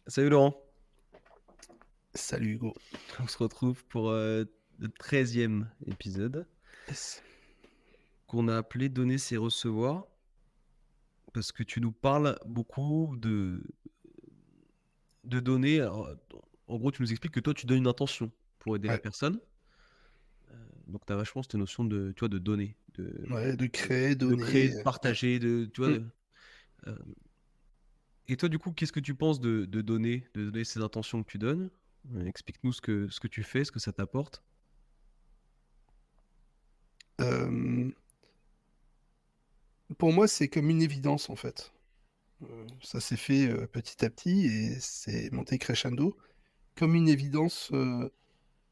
Salut Laurent, Salut Hugo. on se retrouve pour le 13e épisode Yes. qu'on a appelé Donner c'est recevoir parce que tu nous parles beaucoup de donner. Alors, en gros, tu nous expliques que toi tu donnes une intention pour aider la Ouais, personne. Donc tu as vachement cette notion de, tu vois, de donner, ouais, de créer, de créer, donner. de Ouais. partager, tu vois. Mm. Euh, et toi du coup, qu'est-ce que tu penses de donner ces intentions que tu donnes? Explique-nous ce que tu fais, ce que ça t'apporte. Euh, pour moi, c'est comme une évidence en fait. Ça s'est fait petit à petit et c'est monté crescendo comme une évidence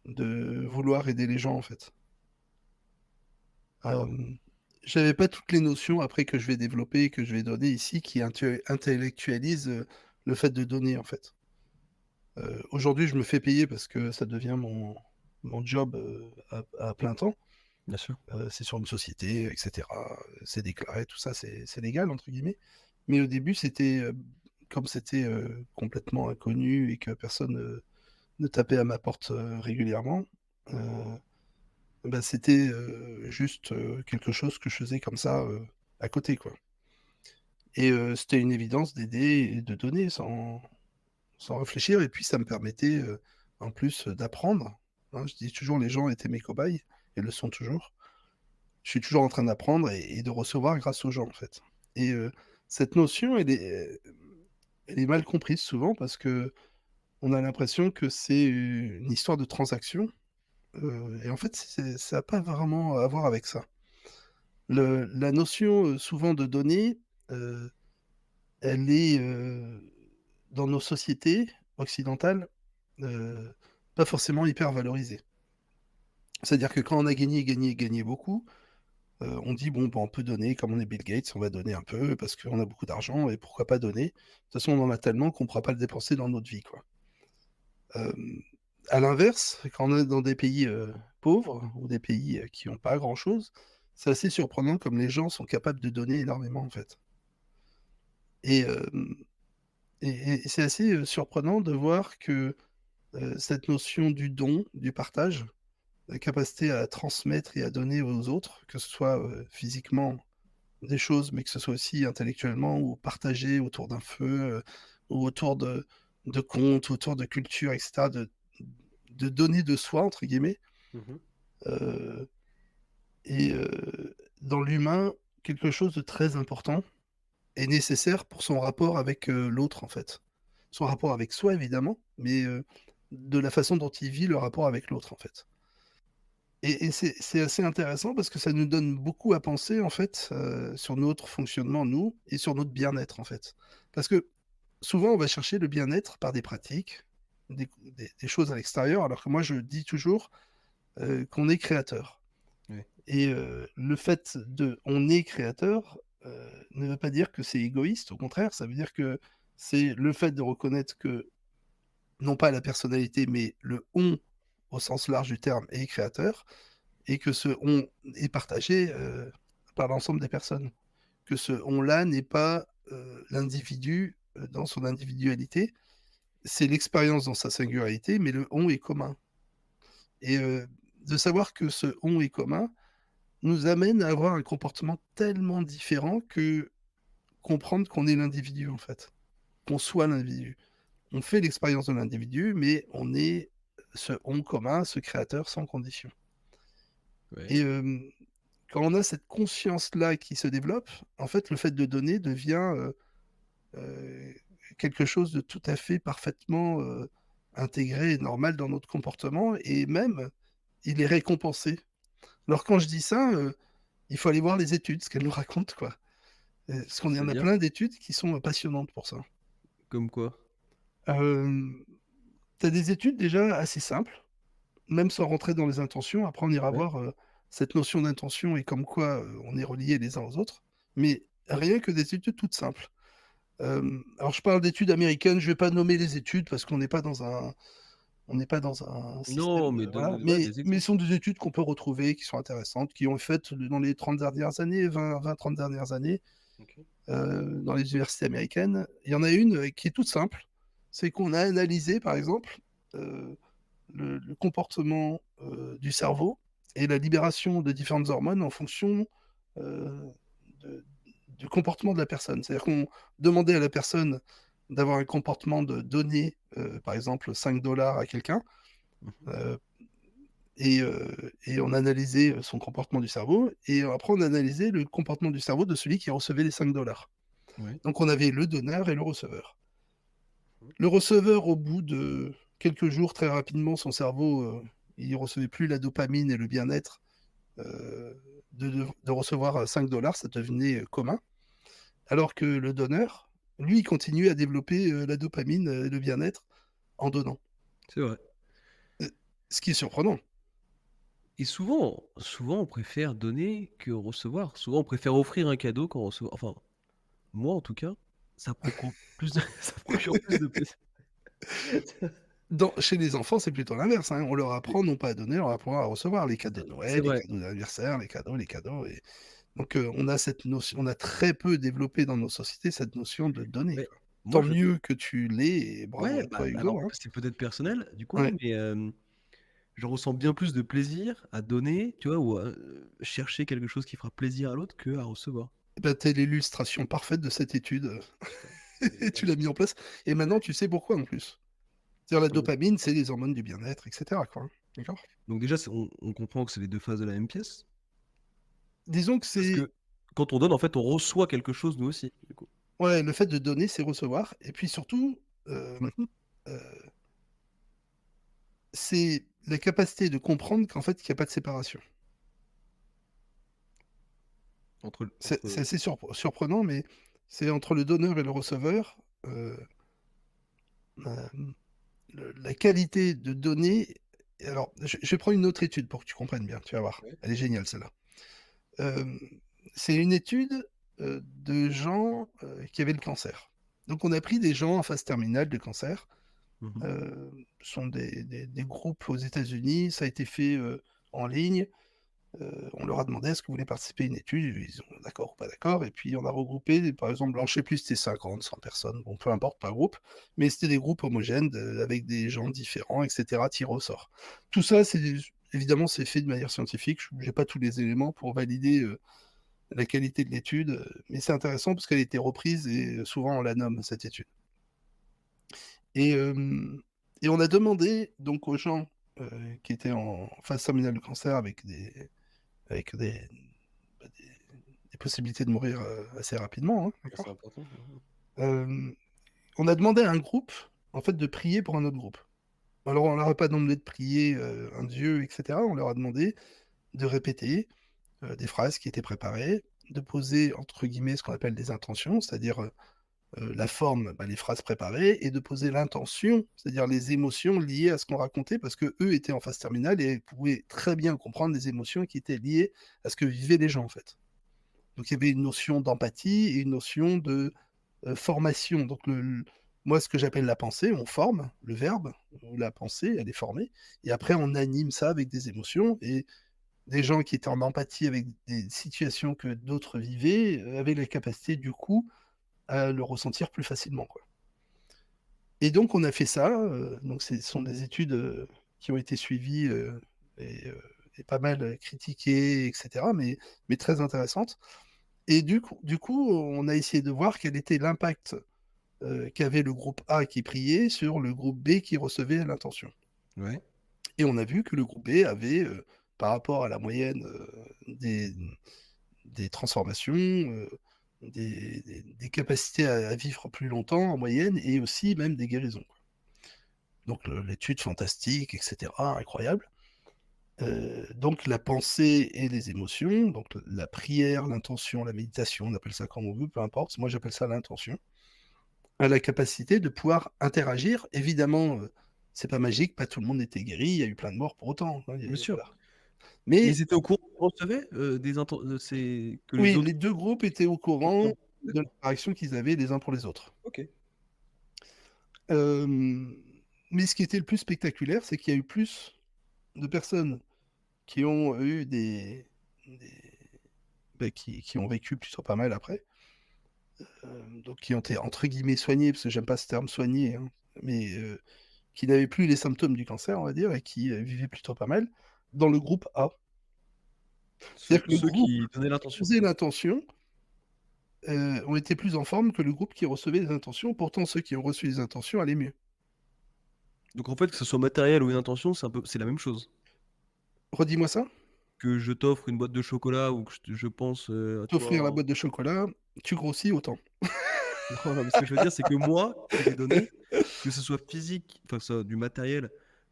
de vouloir aider les gens en fait. Euh, J'avais pas toutes les notions après que je vais développer et que je vais donner ici qui intellectualisent le fait de donner en fait. Aujourd'hui, je me fais payer parce que ça devient mon job à plein temps. Bien sûr. C'est sur une société, et cetera. C'est déclaré, tout ça, c'est «légal» entre guillemets. Mais au début, c'était, comme c'était, complètement inconnu et que personne, ne tapait à ma porte, régulièrement, heu, bah, c'était, juste, quelque chose que je faisais comme ça, à côté, quoi. Et c'était une évidence d'aider et de donner sans réfléchir et puis ça me permettait, en plus, d'apprendre, hein. Je dis toujours: «Les gens étaient mes cobayes» et le sont toujours. Je suis toujours en train d'apprendre et de recevoir grâce aux gens, en fait. Et cette notion, elle est mal comprise souvent parce qu'on a l'impression que c'est une histoire de transaction, et en fait, ça a pas vraiment à voir avec ça. La notion, souvent de donner, heu, elle est, dans nos sociétés occidentales, heu, pas forcément hyper valorisée. C'est-à-dire que quand on a gagné, gagné, gagné beaucoup, on dit: «Bon, bah, on peut donner, comme on est Bill Gates, on va donner un peu parce qu'on a beaucoup d'argent et pourquoi pas donner? De toute façon, on en a tellement qu'on ne pourra pas le dépenser dans notre vie, quoi». Hem, à l'inverse, quand on est dans des pays, pauvres ou des pays, qui ont pas grand-chose, c'est assez surprenant comme les gens sont capables de donner énormément, en fait. Et hem et c'est assez, surprenant de voir que, cette notion du don, du partage, la capacité à transmettre et à donner aux autres, que ce soit, physiquement des choses, mais que ce soit aussi intellectuellement ou partagé autour d'un feu, ou autour de contes, autour de culture et cetera, de «donner de soi» entre guillemets, Mhm. heu et dans l'humain, quelque chose de très important est nécessaire pour son rapport avec, l'autre en fait. Son rapport avec soi évidemment, mais de la façon dont il vit le rapport avec l'autre en fait. Et c'est assez intéressant parce que ça nous donne beaucoup à penser en fait, sur notre fonctionnement nous et sur notre bien-être en fait. Parce que souvent on va chercher le bien-être par des pratiques, des choses à l'extérieur alors que moi je dis toujours, qu'on est créateur Ouais. et le fait de on est créateur, ne veut pas dire que c'est égoïste, au contraire, ça veut dire que c'est le fait de reconnaître que, non pas la personnalité, mais le «on» au sens large du terme est créateur et que ce «on» est partagé, par l'ensemble des personnes. Que ce «on-là» n'est pas, l'individu, dans son individualité, c'est l'expérience dans sa singularité, mais le «on» est commun. Et de savoir que ce «on» est commun nous amène à avoir un comportement tellement différent que comprendre qu'on est l'individu, en fait, qu'on soit l'individu. On fait l'expérience de l'individu, mais on est ce «on» commun, ce créateur sans condition. Ouais. Et quand on a cette conscience-là qui se développe, en fait, le fait de donner devient, heu, quelque chose de tout à fait parfaitement, intégré et normal dans notre comportement et même, il est récompensé. Alors quand je dis ça, il faut aller voir les études, ce qu'elles nous racontent, quoi. Parce qu'on y en a C'est-à-dire? plein d'études qui sont, passionnantes pour ça. Comme quoi? Hem, tu as des études déjà assez simples, même sans rentrer dans les intentions. Après on ira Ouais. voir, cette notion d'intention et comme quoi, on est reliés les uns aux autres. Mais rien que des études toutes simples. Alors je parle d'études américaines, je vais pas nommer les études parce qu'on n'est pas dans un système, Non, mais voilà, donne ouais, mais des ce exemples. sont des études qu'on peut retrouver, qui sont intéressantes, qui ont faites dans les 30 dernières années, 20-30 dernières années, OK. dans les universités américaines. Il y en a une, qui est toute simple, c'est qu'on a analysé, par exemple, heu, le comportement, du cerveau et la libération de différentes hormones en fonction, heu, de du comportement de la personne. C'est-à-dire qu'on demandait à la personne d'avoir un comportement de donner, par exemple 5 $ à quelqu'un, Mmh. heu et on analysait, son comportement du cerveau et après on analysait le comportement du cerveau de celui qui recevait les 5 $. Ouais. Donc on avait le donneur et le receveur. Mmh. Le receveur, au bout de quelques jours, très rapidement, son cerveau, il recevait plus la dopamine et le bien-être, de recevoir, 5 $, ça devenait, commun. Alors que le donneur, lui, il continue à développer, la dopamine, et le bien-être en donnant. C'est vrai. Heu, Ce qui est surprenant. Et souvent on préfère donner que recevoir. Souvent on préfère offrir un cadeau qu'en recevoir. Enfin, moi en tout cas, ça procure plus de ça procure plus de plaisir. Chez les enfants, c'est plutôt l'inverse, hein. On leur apprend non pas à donner, on leur apprend à recevoir les cadeaux de C'est Noël, les vrai. cadeaux d'anniversaire, les cadeaux et donc on a très peu développé dans nos sociétés cette notion de donner, Mais quoi. moi Tant je mieux que tu l'aies et bravo ouais, à bah, toi alors Hugo, hein. c'est peut-être personnel du coup, Ouais. mais je ressens bien plus de plaisir à donner, tu vois? Ou à, chercher quelque chose qui fera plaisir à l'autre qu'à recevoir. Et bah, tu es l'illustration parfaite de cette étude, Putain, et tu l'as mis en place et maintenant tu sais pourquoi en plus. C'est-à-dire la donc dopamine, c'est les hormones du bien-être et cetera, quoi, hein. D'accord? donc déjà c'est on comprend que c'est les 2 faces de la même pièce, Disons que parce c'est que quand on donne en fait on reçoit quelque chose nous aussi, du coup. ouais, le fait de donner, c'est recevoir et puis surtout, hem, heu, c'est la capacité de comprendre qu'en fait, il y a pas de séparation. C'est Entre assez surprenant, mais c'est entre le donneur et le receveur, hem, le la qualité de donner alors je vais prendre une autre étude pour que tu comprennes bien, tu vas voir. ouais. Elle est géniale celle-là. Hem, c'est une étude, de gens, qui avaient le cancer. Donc on a pris des gens en phase terminale de cancer, Mmh. ce sont des groupes aux États-Unis, ça a été fait, en ligne. On leur a demandé: «Est-ce que vous voulez participer à une étude?» Ils ont d'accord ou pas d'accord et puis on a regroupé, par exemple, alors je sais plus si c'était 50, 100 personnes, bon peu importe par groupe, mais c'était des groupes homogènes avec des gens différents et cetera, tirés au sort. Tout ça, évidemment, c'est fait de manière scientifique, j'ai pas tous les éléments pour valider, la qualité de l'étude, mais c'est intéressant parce qu'elle a été reprise et souvent on la nomme cette étude et hem et on a demandé donc aux gens, heu, qui étaient en phase terminale de cancer avec bah, des possibilités de mourir, assez rapidement, hein, Ouais, c'est d'accord? important. Mmh. Hem, on a demandé à un groupe, en fait, de prier pour un autre groupe. Alors on leur a pas demandé de prier, un dieu et cetera, on leur a demandé de répéter, des phrases qui étaient préparées, de poser entre guillemets ce qu'on appelle des intentions, c'est-à-dire, la forme, bah, les phrases préparées et de poser l'intention, c'est-à-dire les émotions liées à ce qu'on racontait parce qu'eux étaient en phase terminale et pouvaient très bien comprendre les émotions qui étaient liées à ce que vivaient les gens, en fait. Donc il y avait une notion d'empathie et une notion de, formation. Donc moi, ce que j'appelle la pensée, on forme le verbe ou la pensée, elle est formée et après on anime ça avec des émotions et des gens qui étaient en empathie avec des situations que d'autres vivaient, avaient la capacité du coup à le ressentir plus facilement, quoi. Et donc on a fait ça, donc ce sont des études, qui ont été suivies, et pas mal, critiquées et cetera, mais très intéressantes. Et du coup, on a essayé de voir quel était l'impact, qu'avait le groupe A qui priait sur le groupe B qui recevait l'intention. Ouais. Et on a vu que le groupe B avait, par rapport à la moyenne, des transformations, des capacités à vivre plus longtemps en moyenne et aussi même des guérisons. Donc l'étude fantastique et cetera, incroyable. Donc la pensée et les émotions, donc la prière, l'intention, la méditation, on appelle ça comme on veut, peu importe. Moi, j'appelle ça l'intention, a la capacité de pouvoir interagir. Évidemment, c'est pas magique, pas tout le monde était guéri, il y a eu plein de morts pour autant, hein, Bien sûr. voilà. Mais Mais ils étaient au courant qu'ils recevaient, des inten c'est que les oui, autres les 2 groupes étaient au non. courant de D'accord, l'interaction qu'ils avaient les uns pour les autres. OK. Hem, mais ce qui était le plus spectaculaire, c'est qu'il y a eu plus de personnes qui ont qui ont vécu plutôt pas mal après, donc qui ont été entre guillemets «soignés», parce que j'aime pas ce terme «soignés», hein, mais qui n'avaient plus les symptômes du cancer, on va dire, et qui, vivaient plutôt pas mal, dans le groupe A. Ceux C'est-à-dire que le ceux groupe qui donnaient qui l'intention. faisait l'intention, ont été plus en forme que le groupe qui recevait les intentions. Pourtant ceux qui ont reçu les intentions allaient mieux. Donc en fait, que ce soit matériel ou une intention, c'est la même chose. Redis-moi ça? Que je t'offre une boîte de chocolat ou que je pense, à T'offrir la toi. boîte de chocolat, tu grossis autant. Non, non, mais ce que je veux dire, c'est que moi qui l'ai donné, que ce soit physique, enfin, que ce soit du matériel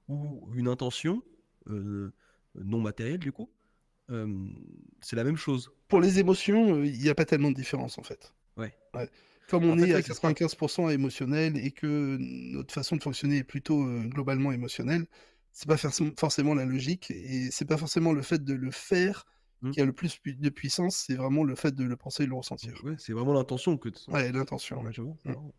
ou une intention, non matérielle du coup, hem, c'est la même chose. Pour les émotions, il y a pas tellement de différence, en fait. Ouais. Ouais. Comme En on fait, est à ouais, c'est ça. 95 émotionnel et que notre façon de fonctionner est plutôt, globalement émotionnelle, c'est pas forcément la logique et c'est pas forcément le fait de le faire Mmh. qui a le plus de puissance, c'est vraiment le fait de le penser et de le ressentir. Ouais, c'est vraiment l'intention que t Ouais, l'intention, ouais, ouais. je vois, c'est Mmh. marrant.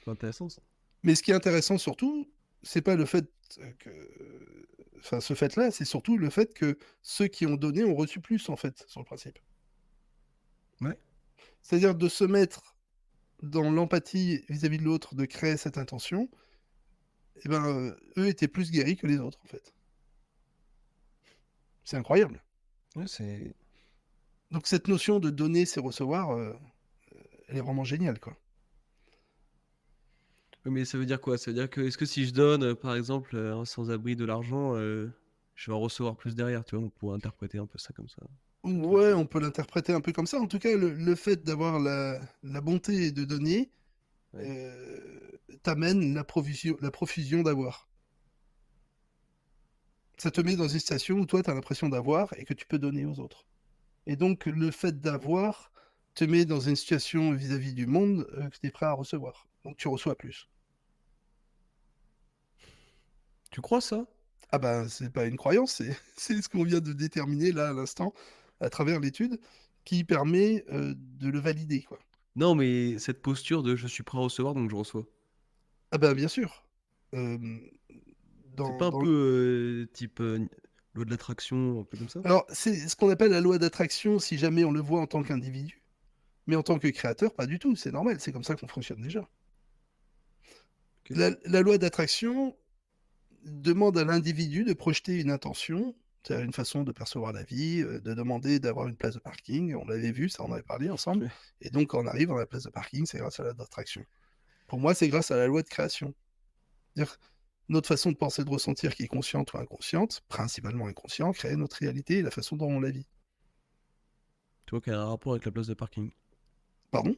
C'est intéressant ça. Mais ce qui est intéressant surtout, c'est pas le fait, que enfin ce fait-là, c'est surtout le fait que ceux qui ont donné ont reçu plus, en fait, sur le principe. Ouais. C'est-à-dire de se mettre dans l'empathie vis-à-vis de l'autre, de créer cette intention, et ben, eux étaient plus guéris que les autres, en fait. C'est incroyable. Ouais, c'est Donc cette notion de donner, c'est recevoir, elle est vraiment géniale, quoi. oui, mais ça veut dire quoi? Ça veut dire que est-ce que si je donne, par exemple, à un sans-abri de l'argent, je vais en recevoir plus derrière, tu vois? On pourrait interpréter un peu ça comme ça, un truc, Ouais, on peut l'interpréter un peu comme ça. En tout cas, le fait d'avoir la bonté de donner, ouais. t'amène la profusion d'avoir. Ça te met dans une situation où toi, tu as l'impression d'avoir et que tu peux donner aux autres. Et donc le fait d'avoir te met dans une situation vis-à-vis du monde, que tu es prêt à recevoir. Donc tu reçois plus. Tu crois ça? Ah ben, c'est pas une croyance, c'est c'est ce qu'on vient de déterminer là, à l'instant, à travers l'étude, qui permet, de le valider, quoi. Non, mais cette posture de: «Je suis prêt à recevoir, donc je reçois». Ah ben, bien sûr. Hem, C'est dans pas un dans peu, type, loi de l'attraction, un peu comme ça? alors c'est ce qu'on appelle la loi d'attraction si jamais on le voit en tant qu'individu, mais en tant que créateur, pas du tout, c'est normal, c'est comme ça qu'on fonctionne déjà. OK. La loi d'attraction demande à l'individu de projeter une intention, c'est-à-dire une façon de percevoir la vie, de demander d'avoir une place de parking. On l'avait vu, ça, on avait parlé ensemble. Ouais. Et donc, quand on arrive à la place de parking, c'est grâce à la loi d'attraction. Pour moi, c'est grâce à la loi de création. C'est-à-dire, notre façon de penser, de ressentir, qui est consciente ou inconsciente, principalement inconscient, crée notre réalité et la façon dont on la vit. Tu vois qu'elle a un rapport avec la place de parking? Pardon?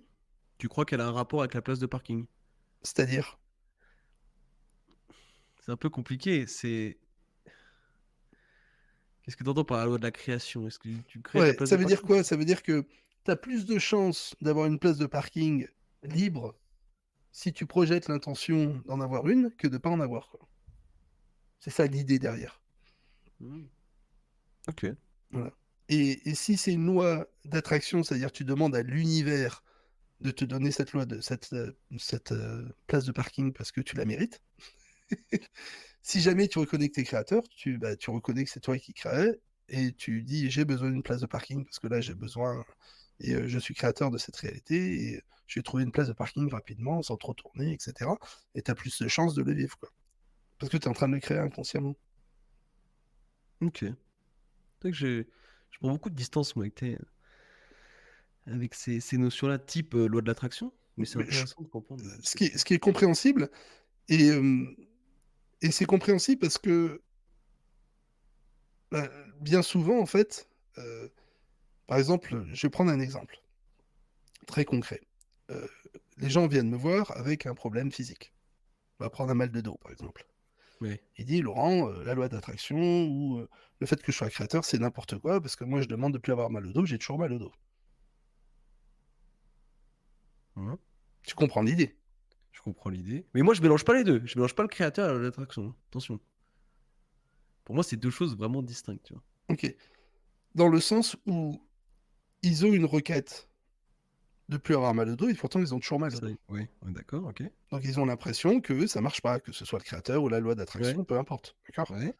Tu crois qu'elle a un rapport avec la place de parking? C'est-à-dire? C'est un peu compliqué, c'est qu'est-ce que tu entends par la loi de la création? Est-ce que tu crées ta Ouais, place ça de veut dire parking? quoi? Ça veut dire que tu as plus de chances d'avoir une place de parking libre si tu projettes l'intention d'en avoir une que de pas en avoir, quoi. C'est ça l'idée derrière. Mmh. OK. Voilà. Et si c'est une loi d'attraction, c'est-à-dire tu demandes à l'univers de te donner cette loi de cette, place de parking parce que tu la mérites. Si jamais tu reconnais que tu es créateur, tu reconnais que c'est toi qui crée et tu dis: «J'ai besoin d'une place de parking parce que là j'ai besoin et je suis créateur de cette réalité et je vais trouver une place de parking rapidement sans trop tourner» et cetera, et tu as plus de chances de le vivre, quoi. Parce que tu es en train de le créer inconsciemment. OK. C'est vrai que je prends beaucoup de distance moi avec ces notions-là, type, loi de l'attraction, mais c'est Mais ch intéressant de comprendre, ce ce que qui tu est ce qui est compréhensible et et c'est compréhensible parce que, bah, bien souvent, en fait, heu, par exemple, je vais prendre un exemple très concret. Heu, les gens viennent me voir avec un problème physique. On va prendre un mal de dos, par exemple. ouais. Il dit: «Laurent, la loi d'attraction ou le fait que je sois créateur, c'est n'importe quoi parce que moi je demande de plus avoir mal au dos, j'ai toujours mal au dos». Mmh. Tu comprends l'idée? Je comprends l'idée. Mais moi, je mélange pas les 2. Je mélange pas le créateur et la loi de l'attraction, hein. Attention. Pour moi, c'est 2 choses vraiment distinctes, tu vois? OK. Dans le sens où ils ont une requête de plus avoir mal au dos et pourtant ils ont toujours mal au Ça dos. ouais, ouais, d'accord, OK. Donc ils ont l'impression que ça marche pas, que ce soit le créateur ou la loi Ouais, d'attraction, peu importe, d'accord? ouais.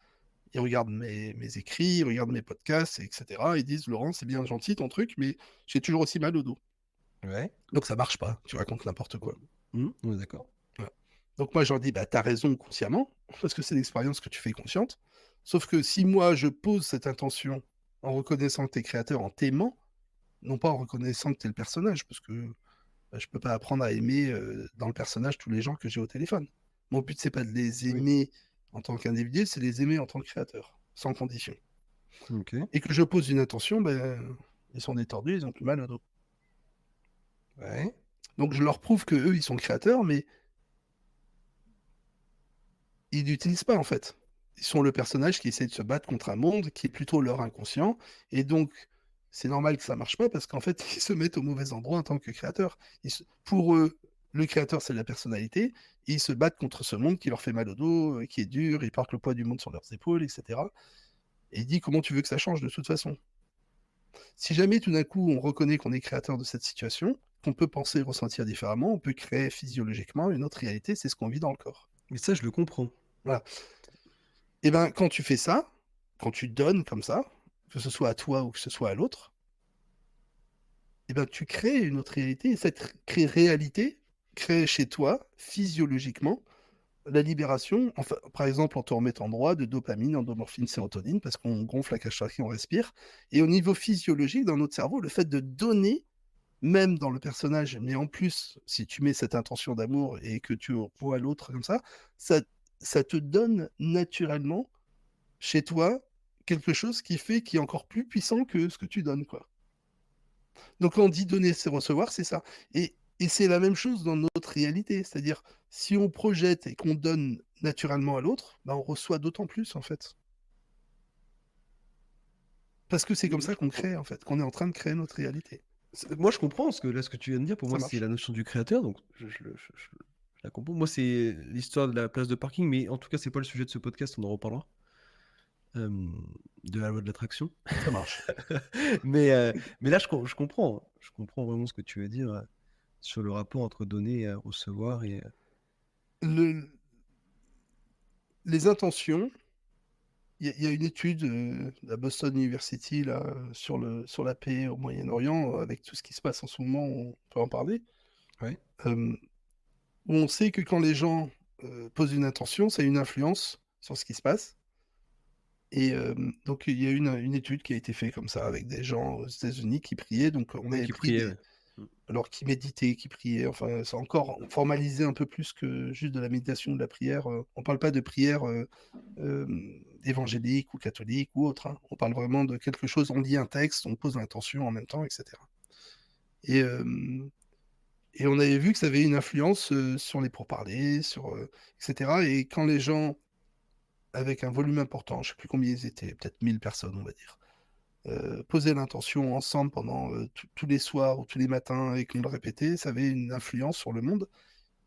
Ils regardent mes écrits, ils regardent mes podcasts et cetera. Ils disent: «Laurent, c'est bien gentil ton truc, mais j'ai toujours aussi mal au dos». Ouais. Donc ça marche pas, tu racontes n'importe quoi. On est d'accord. Voilà. Donc moi, je leur dis: «Bah, tu raison consciemment, parce que c'est l'expérience que tu fais consciente. Sauf que si moi, je pose cette intention en reconnaissant que tu es créateur, en t'aimant, non pas en reconnaissant que tu es le personnage, parce que, bah, je peux pas apprendre à aimer, dans le personnage tous les gens que j'ai au téléphone. Mon but, c'est pas de les Oui. aimer en tant qu'individu, c'est les aimer en tant que créateur, sans condition. OK. Et que je pose une intention, ben, ils sont détendus, ils ont plus mal au dos. Ouais. Donc je leur prouve qu'eux, ils sont créateurs, mais ils l'utilisent pas, en fait. Ils sont le personnage qui essaie de se battre contre un monde qui est plutôt leur inconscient et donc c'est normal que ça marche pas parce qu'en fait, ils se mettent au mauvais endroit en tant que créateurs. Pour eux, le créateur, c'est la personnalité et ils se battent contre ce monde qui leur fait mal au dos, qui est dur, ils portent le poids du monde sur leurs épaules et cetera et il dit: «Comment tu veux que ça change de toute façon?» Si jamais tout d'un coup, on reconnaît qu'on est créateur de cette situation, qu'on peut penser et ressentir différemment, on peut créer physiologiquement une autre réalité, c'est ce qu'on vit dans le corps. Mais ça, je le comprends. Voilà. Et ben, quand tu fais ça, quand tu donnes comme ça, que ce soit à toi ou que ce soit à l'autre, et ben, tu crées une autre réalité et cette réalité crée chez toi, physiologiquement, la libération, enfin, par exemple, en te remettant droit, de dopamine, endorphine, sérotonine, parce qu'on gonfle la cage thoracique, on respire. Et au niveau physiologique, dans notre cerveau, le fait de donner, même dans le personnage, mais en plus, si tu mets cette intention d'amour et que tu vois l'autre comme ça, ça te donne naturellement chez toi, quelque chose qui est encore plus puissant que ce que tu donnes, quoi. Donc quand on dit donner, c'est recevoir, c'est ça. Et c'est la même chose dans notre réalité. C'est-à-dire, si on projette et qu'on donne naturellement à l'autre, bah, on reçoit d'autant plus, en fait. Parce que c'est comme Oui, ça je qu'on comprends. crée, en fait, qu'on est en train de créer notre réalité. Moi, je comprends ce que là, ce que tu viens de dire. Pour Ça moi, c'est marche. la notion du créateur, donc je la comprends. Moi, c'est l'histoire de la place de parking, mais en tout cas, c'est pas le sujet de ce podcast, on en reparlera. De la loi de l'attraction. Ça marche. Mais, mais là, je comprends. Je comprends vraiment ce que tu veux dire sur le rapport entre donner et recevoir. Et, Le les intentions, il y a une étude, de la Boston University là, sur la paix au Moyen-Orient, avec tout ce qui se passe en ce moment, on peut en parler. ouais, Hem Où on sait que quand les gens, posent une intention, ça a une influence sur ce qui se passe et donc il y a une étude qui a été faite comme ça avec des gens aux États-Unis qui priaient, donc on ouais, avait qui pris priait. des Ouais. Mm. alors qui méditaient, qui priaient, enfin c'est encore formalisé un peu plus que juste de la méditation ou de la prière, on parle pas de prière, évangélique ou catholique ou autre, hein. On parle vraiment de quelque chose, on lit un texte, on pose l'intention en même temps et cetera et hem Et on avait vu que ça avait une influence, sur les pourparlers, et cetera et quand les gens avec un volume important, je sais plus combien ils étaient, peut-être 1000 personnes, on va dire, posaient l'intention ensemble pendant, tous les soirs ou tous les matins et qu'on le répétait, ça avait une influence sur le monde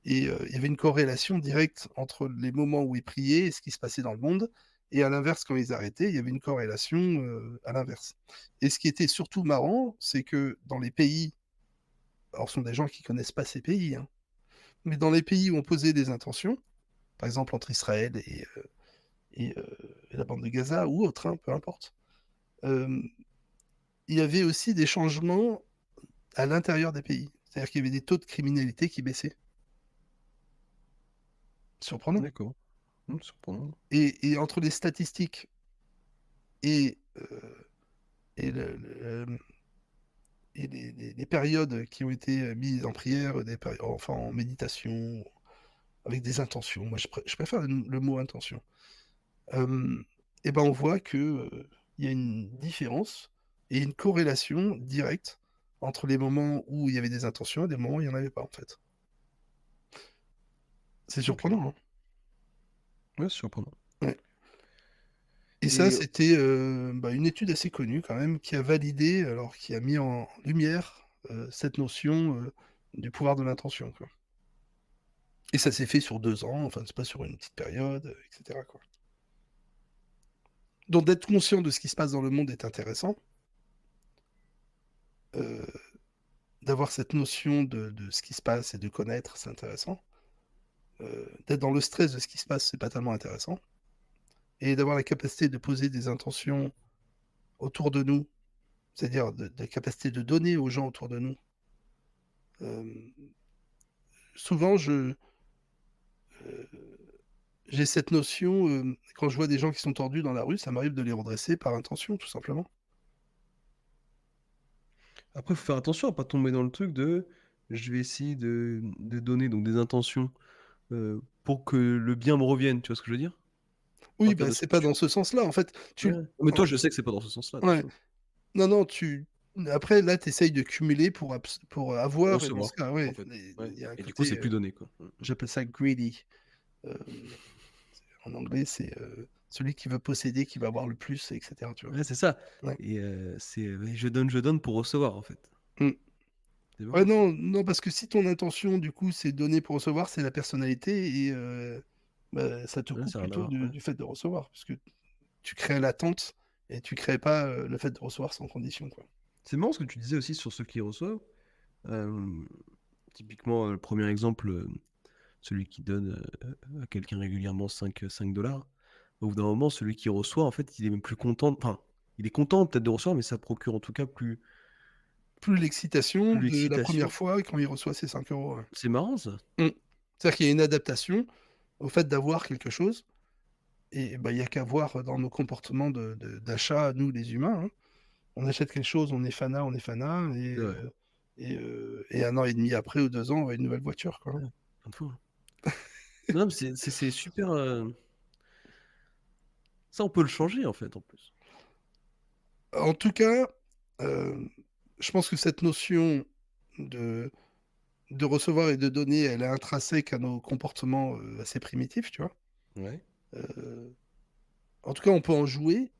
et il y avait une corrélation directe entre les moments où ils priaient et ce qui se passait dans le monde et à l'inverse, quand ils arrêtaient, il y avait une corrélation, à l'inverse et ce qui était surtout marrant, c'est que dans les pays alors ce sont des gens qui connaissent pas ces pays, hein. Mais dans les pays où on posait des intentions, par exemple entre Israël et la bande de Gaza ou autre, hein, peu importe, hem, il y avait aussi des changements à l'intérieur des pays. C'est-à-dire qu'il y avait des taux de criminalité qui baissaient. Surprenant. D'accord. Surprenant. Et entre les statistiques et et les périodes qui ont été, mises en prière, des péri enfin en méditation, avec des intentions, moi je préfère le mot intention. Hem et ben, on voit que, il y a une différence et une corrélation directe entre les moments où il y avait des intentions et des moments où il y en avait pas, en fait. C'est Ok. surprenant, hein? Ouais, c'est surprenant. Ouais et ça, Et c'était, bah, une étude assez connue quand même qui a validé, alors qui a mis en lumière, cette notion, du pouvoir de l'intention, quoi et ça s'est fait sur 2 ans, enfin, c'est pas sur une petite période, et cetera, quoi. Donc d'être conscient de ce qui se passe dans le monde est intéressant, heu d'avoir cette notion de ce qui se passe et de connaître, c'est intéressant. D'être dans le stress de ce qui se passe, c'est pas tellement intéressant et d'avoir la capacité de poser des intentions autour de nous, c'est-à-dire de la capacité de donner aux gens autour de nous, Hem, souvent j'ai cette notion, quand je vois des gens qui sont tordus dans la rue, ça m'arrive de les redresser par intention, tout simplement. Après, faut faire attention à pas tomber dans le truc de je vais essayer de donner donc des intentions pour que le bien me revienne, tu vois ce que je veux dire? Oui, Partir bah, de ce c'est que pas tu dans ce sens-là, en fait, ouais. tu Mais en toi, je sais que c'est pas dans ce sens-là, de toute ouais. façon. Non, non, après là, tu essayes de cumuler pour avoir et dans ce Recevoir, cas, en ouais, fait. Ouais. il y a un Et du coup, côté, c'est plus donné, quoi. j'appelle ça greedy. Hem, en anglais, c'est, celui qui veut posséder, qui va avoir le plus et cetera, tu vois? Ouais, c'est ça. Ouais. Et c'est ouais, je donne pour recevoir, en fait. Mmh. C'est Ouais, marrant ça. non, non, parce que si ton intention, du coup, c'est donner pour recevoir, c'est la personnalité et bah, ça te Ouais, coupe ça a rien à plutôt voir, ouais. du fait de recevoir, parce que tu crées l'attente et tu crées pas, le fait de recevoir sans condition, quoi. C'est marrant ce que tu disais aussi sur ceux qui reçoivent. Hem, typiquement, le 1er exemple, celui qui donne, à quelqu'un régulièrement 5 $. Au bout d'un moment, celui qui reçoit, en fait, il est même plus content enfin, il est content peut-être de recevoir, mais ça procure en tout cas Plus l'excitation plus de la l'excitation. première fois quand il reçoit ses 5 €, ouais. C'est marrant ça. Mmh. C'est-à-dire qu'il y a une adaptation au fait d'avoir quelque chose et bah, il y a qu'à voir dans nos comportements d'achat, nous les humains, hein. On achète quelque chose, on est fanat C'est vrai. et 1 an et demi après ou 2 ans, on a une nouvelle voiture, quoi, hein. Ouais, plein de fois, hein. Non, mais c'est super, ça on peut le changer en fait, en plus. En tout cas, hem, je pense que cette notion de recevoir et de donner, elle est intrinsèque à nos comportements, assez primitifs, tu vois? Ouais. Heu, en tout cas, on peut en jouer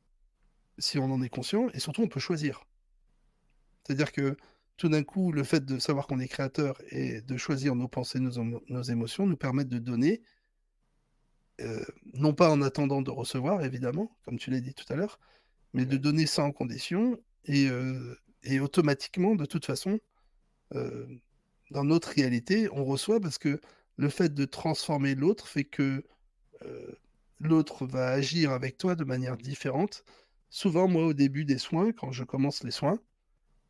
si on en est conscient et surtout on peut choisir. C'est-à-dire que tout d'un coup, le fait de savoir qu'on est créateur et de choisir nos pensées, nos émotions nous permettent de donner, non pas en attendant de recevoir évidemment, comme tu l'as dit tout à l'heure, mais de Ouais. donner sans condition et automatiquement de toute façon, heu, dans notre réalité, on reçoit parce que le fait de transformer l'autre fait que, heu, l'autre va agir avec toi de manière différente. Souvent, moi, au début des soins, quand je commence les soins,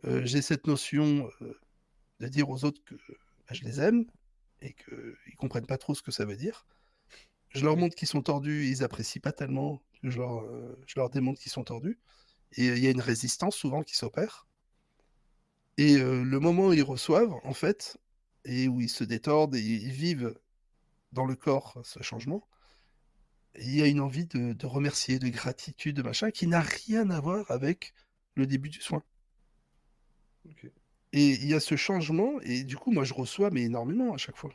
j'ai cette notion, de dire aux autres que, bah, je les aime et qu'ils comprennent pas trop ce que ça veut dire. Je leur Ouais. montre qu'ils sont tordus, ils apprécient pas tellement que je leur démontre qu'ils sont tordus et il y a une résistance souvent qui s'opère et le moment où ils reçoivent, en fait et où ils se détordent et ils vivent dans le corps ce changement, il y a une envie de remercier, de gratitude, de machin, qui n'a rien à voir avec le début du soin OK. et il y a ce changement et du coup, moi, je reçois mais énormément à chaque fois.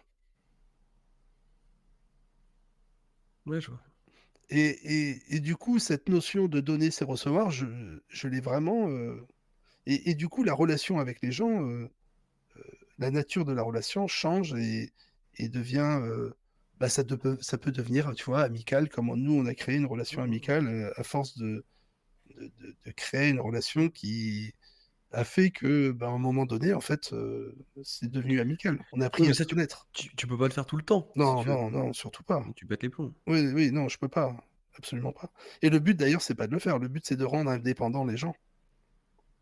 Ouais, je vois. Et du coup, cette notion de donner, c'est recevoir, je l'ai vraiment, et du coup, la relation avec les gens, la nature de la relation change et devient, bah, ça peut devenir, tu vois, amical comme nous, on a créé une relation Mmh mh. amicale, à force de créer une relation qui a fait que, bah, à un moment donné, en fait, c'est devenu amical. On a Oui, appris mais à ça se connaître. tu peux pas le faire tout le temps, si Non, tu veux. non, non, surtout pas. Tu pètes les plombs. Oui, oui, non, je peux pas, absolument pas et le but d'ailleurs, c'est pas de le faire. Le but, c'est de rendre indépendants les gens,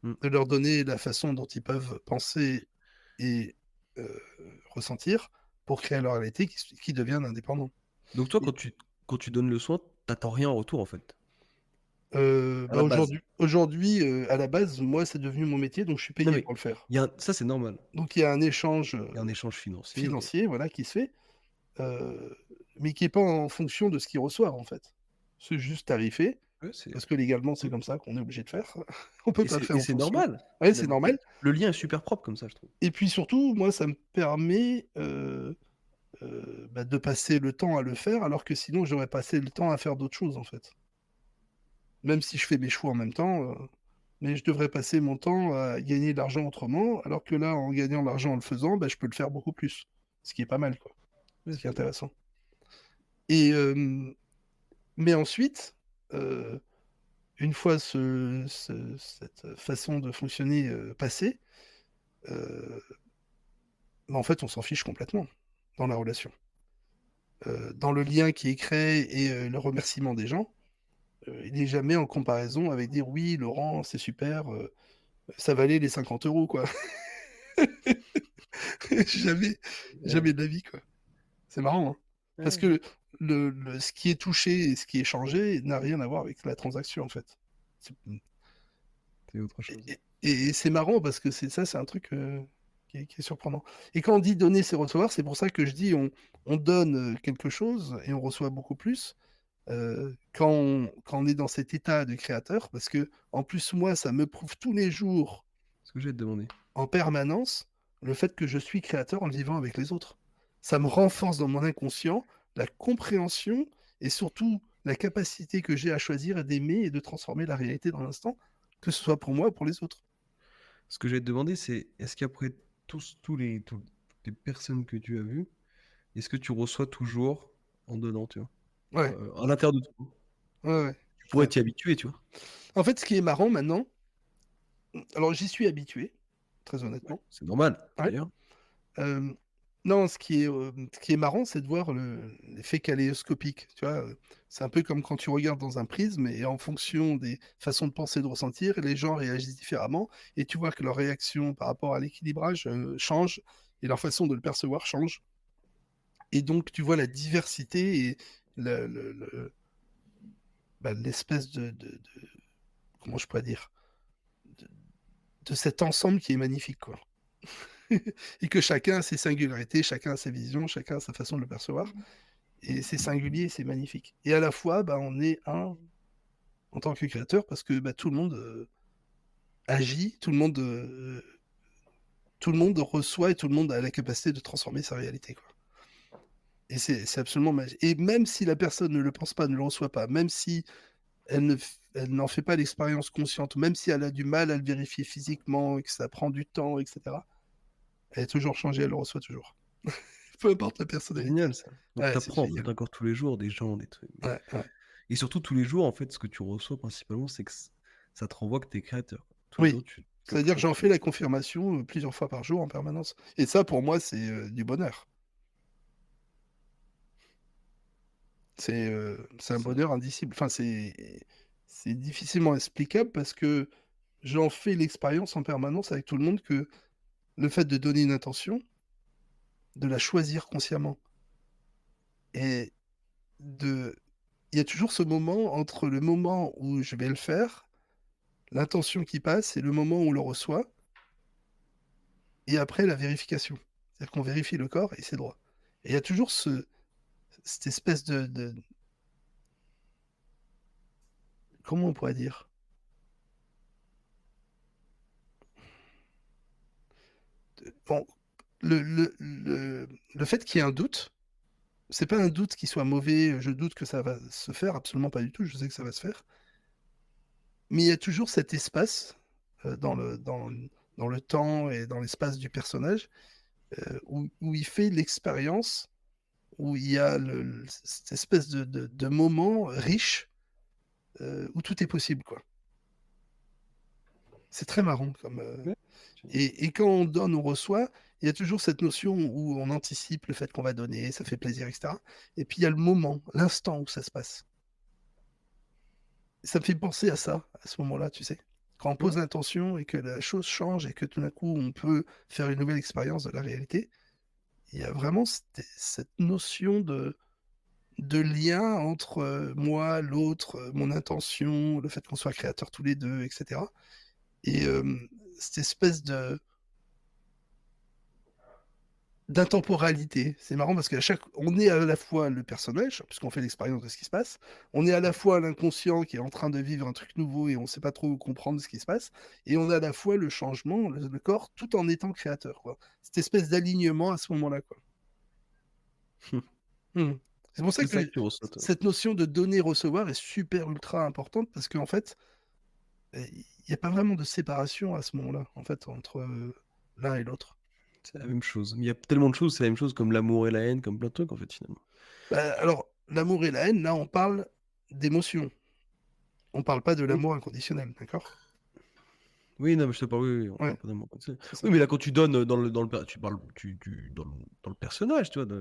Mmh. de leur donner la façon dont ils peuvent penser et heu, ressentir pour créer leur réalité qui deviennent indépendants Donc toi, et quand tu donnes le soin, tu attends rien en retour, en fait? À bah, la base? aujourd'hui, à la base, moi, c'est devenu mon métier, donc je suis Non, payé mais pour le faire. il y a un ça, c'est normal. Donc il y a un échange, Il y a un échange financier, OK. financier, voilà, qui se fait, heu, mais qui est pas en fonction de ce qu'ils reçoivent, en fait. C'est juste tarifé, Ouais, c'est parce que légalement, c'est mmh comme ça qu'on est obligé de faire. On peut pas le faire et en c'est fonction. normal, Ouais, c'est finalement. normal Le lien est super propre comme ça, je trouve. et puis surtout, moi, ça me permet, bah, de passer le temps à le faire, alors que sinon j'aurais passé le temps à faire d'autres choses, en fait. Même si je fais mes choix en même temps, mais je devrais passer mon temps à gagner de l'argent autrement, alors que là, en gagnant de l'argent en le faisant, bah, je peux le faire beaucoup plus. Ce qui est pas mal, quoi. Ouais, Ce qui est c'est vrai. intéressant et mais ensuite, heu, une fois cette façon de fonctionner, passée, heu, bah, en fait, on s'en fiche complètement dans la relation. Dans le lien qui est créé et le remerciement des gens, il n'est jamais en comparaison avec dire: «Oui, Laurent, c'est super, ça valait les 50 € quoi». Jamais, Ouais. jamais de la vie, quoi. C'est marrant, hein. Parce Ouais. que ce qui est touché et ce qui est changé n'a rien à voir avec la transaction, en fait. C'est- C'est autre chose. et c'est marrant parce que c'est un truc qui est surprenant. Et quand on dit donner, c'est recevoir, c'est pour ça que je dis on donne quelque chose et on reçoit beaucoup plus quand on est dans cet état de créateur, parce que en plus, moi, ça me prouve tous les jours, Ce que j'ai te demander. en permanence, le fait que je suis créateur en le vivant avec les autres. Ça me renforce dans mon inconscient la compréhension et surtout la capacité que j'ai à choisir et d'aimer et de transformer la réalité dans l'instant, que ce soit pour moi ou pour les autres. Ce que j'ai te demander, c'est est-ce qu'après toutes les personnes que tu as vues, est-ce que tu reçois toujours en donnant, tu vois, Ouais, à l'intérieur de toi? ouais, ouais. Tu pourrais Ouais. t'y habituer, tu vois. En fait, ce qui est marrant maintenant, alors j'y suis habitué, très Ouais, honnêtement. c'est normal, Ouais. d'ailleurs. Euh, non, ce qui est marrant, c'est de voir l'effet kaléidoscopique. Tu vois, c'est un peu comme quand tu regardes dans un prisme et en fonction des façons de penser, de ressentir, les gens réagissent différemment et tu vois que leur réaction par rapport à l'équilibrage change et leur façon de le percevoir change. Et donc, tu vois la diversité et l'espèce comment je pourrais dire, de, de cet ensemble qui est magnifique, quoi. Et que chacun a ses singularités, chacun a ses visions, chacun a sa façon de le percevoir. Et c'est singulier, c'est magnifique. Et à la fois, bah, on est un en tant que créateur parce que bah, tout le monde agit, tout le monde reçoit et tout le monde a la capacité de transformer sa réalité, quoi. Et c'est absolument magique. Et même si la personne ne le pense pas, ne le reçoit pas, même si elle n'en fait pas l'expérience consciente, même si elle a du mal à le vérifier physiquement et que ça prend du temps, etc., elle est toujours changée, elle le reçoit toujours. Peu importe la C'est personnalité. génial, ça. Donc Ouais, c'est t'apprends, génial. encore tous les jours des gens, des trucs. Ouais, ouais. Et surtout tous les jours, en fait, ce que tu reçois principalement, c'est que ça te renvoie que t'es créateur. Tous les Oui. jours, tu quelque C'est-à-dire que chose, j'en tu fais vois. la confirmation plusieurs fois par jour en permanence. Et ça, pour moi, c'est du bonheur. C'est un C'est bonheur indicible. Enfin, c'est difficilement explicable parce que j'en fais l'expérience en permanence avec tout le monde que le fait de donner une intention, de la choisir consciemment et de il y a toujours ce moment entre le moment où je vais le faire, l'intention qui passe et le moment où on le reçoit et après la vérification. C'est-à-dire qu'on vérifie le corps et c'est droit. Et il y a toujours cette espèce de comment on pourrait dire? Bon, le fait qu'il y ait un doute, c'est pas un doute qui soit mauvais, je doute que ça va se faire, absolument pas du tout, je sais que ça va se faire. Mais il y a toujours cet espace dans le temps et dans l'espace du personnage où il fait l'expérience, où il y a cette espèce de moment riche où tout est possible, quoi. C'est très marrant ouais. et quand on donne, on reçoit, il y a toujours cette notion où on anticipe le fait qu'on va donner, ça fait plaisir, et cetera. Et puis il y a le moment, l'instant où ça se passe. Ça me fait penser à ça, à ce moment-là, tu sais? Quand on Ouais. pose l'intention et que la chose change et que tout d'un coup on peut faire une nouvelle expérience de la réalité, il y a vraiment cette notion de lien entre, moi, l'autre, mon intention, le fait qu'on soit créateurs tous les 2, et cetera. Et cette espèce de d'intemporalité. C'est marrant parce on est à la fois le personnage, puisqu'on fait l'expérience de ce qui se passe, on est à la fois l'inconscient qui est en train de vivre un truc nouveau et on ne sait pas trop comprendre ce qui se passe, et on a à la fois le changement, le corps, tout en étant créateur, quoi. Cette espèce d'alignement à ce moment-là, quoi. Mmh. C'est pour ça C'est que ça que tu reçois, toi. cette notion de donner-recevoir est super ultra importante parce qu'en fait, il n'y a pas vraiment de séparation à ce moment-là, en fait, entre l'un et l'autre. C'est la même chose. Mais il y a tellement de choses, c'est la même chose comme l'amour et la haine, comme plein de trucs, en fait, finalement. Bah, alors, l'amour et la haine, là, on parle d'émotion. On parle pas de Oui. l'amour inconditionnel, d'accord? Oui, non, mais je te parle, oui, oui, on Ouais, parle pas d'amour. c'est ça. Oui, mais là, quand tu donnes tu parles dans le personnage, tu vois,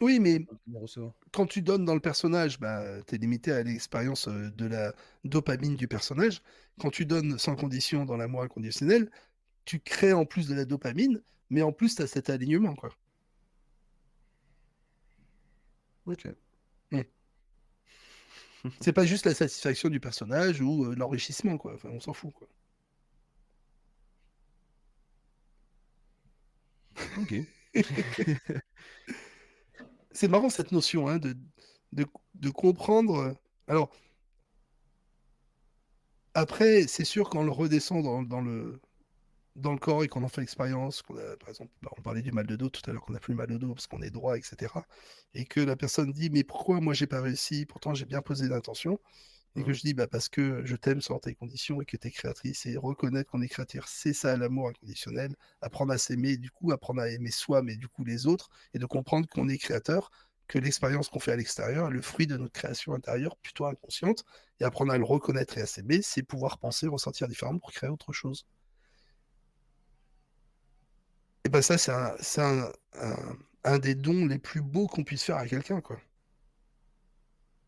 Oui, mais de recevoir. quand tu donnes dans le personnage, bah, tu es limité à l'expérience de la dopamine du personnage. Quand tu donnes sans condition dans l'amour inconditionnel, tu crées en plus de la dopamine, mais en plus, tu as cet alignement, quoi. Ok. Mm. C'est pas juste la satisfaction du personnage ou l'enrichissement, quoi. Enfin, on s'en fout, quoi. Ok. C'est marrant cette notion hein, de, de comprendre. Alors, après, c'est sûr quand on le redescend dans le corps et qu'on en fait l'expérience, par exemple, on parlait du mal de dos tout à l'heure, qu'on n'a plus mal de dos parce qu'on est droit, etc. Et que la personne dit, mais pourquoi moi j'ai pas réussi, pourtant j'ai bien posé l'intention. Et que Mhm. je dis, bah, parce que je t'aime sur tes conditions et que tu es créatrice. Et reconnaître qu'on est créateur, c'est ça l'amour inconditionnel. Apprendre à s'aimer, du coup, apprendre à aimer soi, mais du coup les autres. Et de comprendre qu'on est créateur, que l'expérience qu'on fait à l'extérieur est le fruit de notre création intérieure, plutôt inconsciente. Et apprendre à le reconnaître et à s'aimer, c'est pouvoir penser, ressentir différemment pour créer autre chose. Et ben ça, c'est un des dons les plus beaux qu'on puisse faire à quelqu'un, quoi.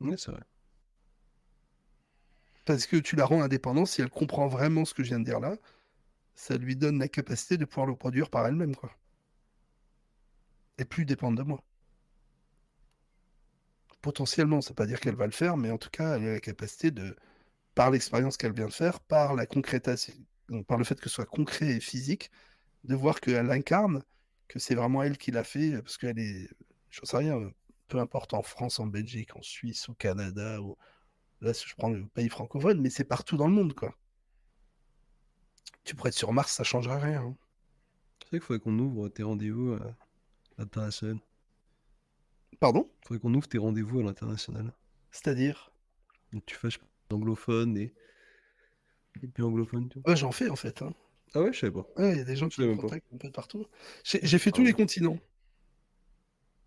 Ouais, c'est vrai. Parce que tu la rends indépendante, si elle comprend vraiment ce que je viens de dire là, ça lui donne la capacité de pouvoir le produire par elle-même, quoi. Et plus dépendre de moi. Potentiellement, ça ne veut pas dire qu'elle va le faire, mais en tout cas, elle a la capacité de, par l'expérience qu'elle vient de faire, par la concrétation, donc par le fait que ce soit concret et physique, de voir qu'elle incarne, que c'est vraiment elle qui l'a fait, parce qu'elle est, j'en sais rien, peu importe en France, en Belgique, en Suisse, au Canada, ou là, si je prends le pays francophone, mais c'est partout dans le monde, quoi. Tu pourrais être sur Mars, ça changerait rien, hein. C'est vrai qu'il faudrait qu'on ouvre tes rendez-vous à l'international. Pardon? Il faudrait qu'on ouvre tes rendez-vous à l'international. C'est-à-dire? Et que tu fasses anglophone et puis anglophone, tu vois. Ouais, j'en fais, en fait, hein. Ah ouais, je savais pas. Ouais, il y a des gens Je qui me savais même pas. contactent un peu de partout. J'ai fait Ah tous les ouais, continents.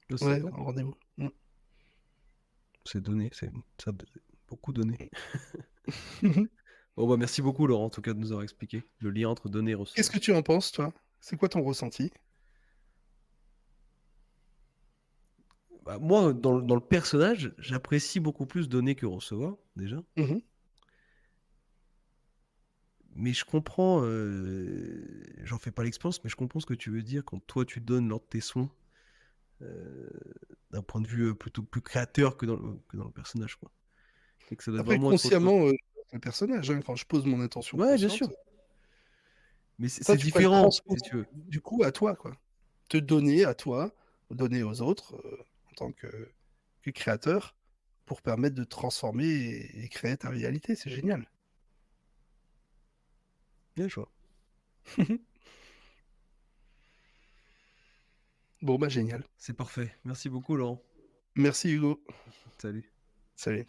là, c'est Ouais, sympa. en rendez-vous. Mm. C'est donné, ça a beaucoup donné. Bon bah merci beaucoup Laurent en tout cas de nous avoir expliqué le lien entre donner et Qu'est-ce recevoir. que tu en penses, toi? C'est quoi ton ressenti? Bah, moi dans le personnage, j'apprécie beaucoup plus donner que recevoir déjà. Mhm. Mais je comprends, j'en fais pas l'expérience, mais je comprends ce que tu veux dire quand toi tu donnes lors de tes soins, euh, d'un point de vue plutôt plus créateur que dans le personnage, quoi. Et que ça doit Après, vraiment être autre chose. consciemment, le personnage, hein, quand je pose mon intention Ouais, bien consciente, sûr. Mais c'est ça, c'est tu pourrais le différent, transposer si tu veux. du coup à toi, quoi. Te donner à toi, donner aux autres, en tant que créateur, pour permettre de transformer et créer ta réalité. C'est génial. Bien, je vois. Bon, bah, génial. C'est parfait. Merci beaucoup Laurent. Merci, Hugo. Salut. Salut.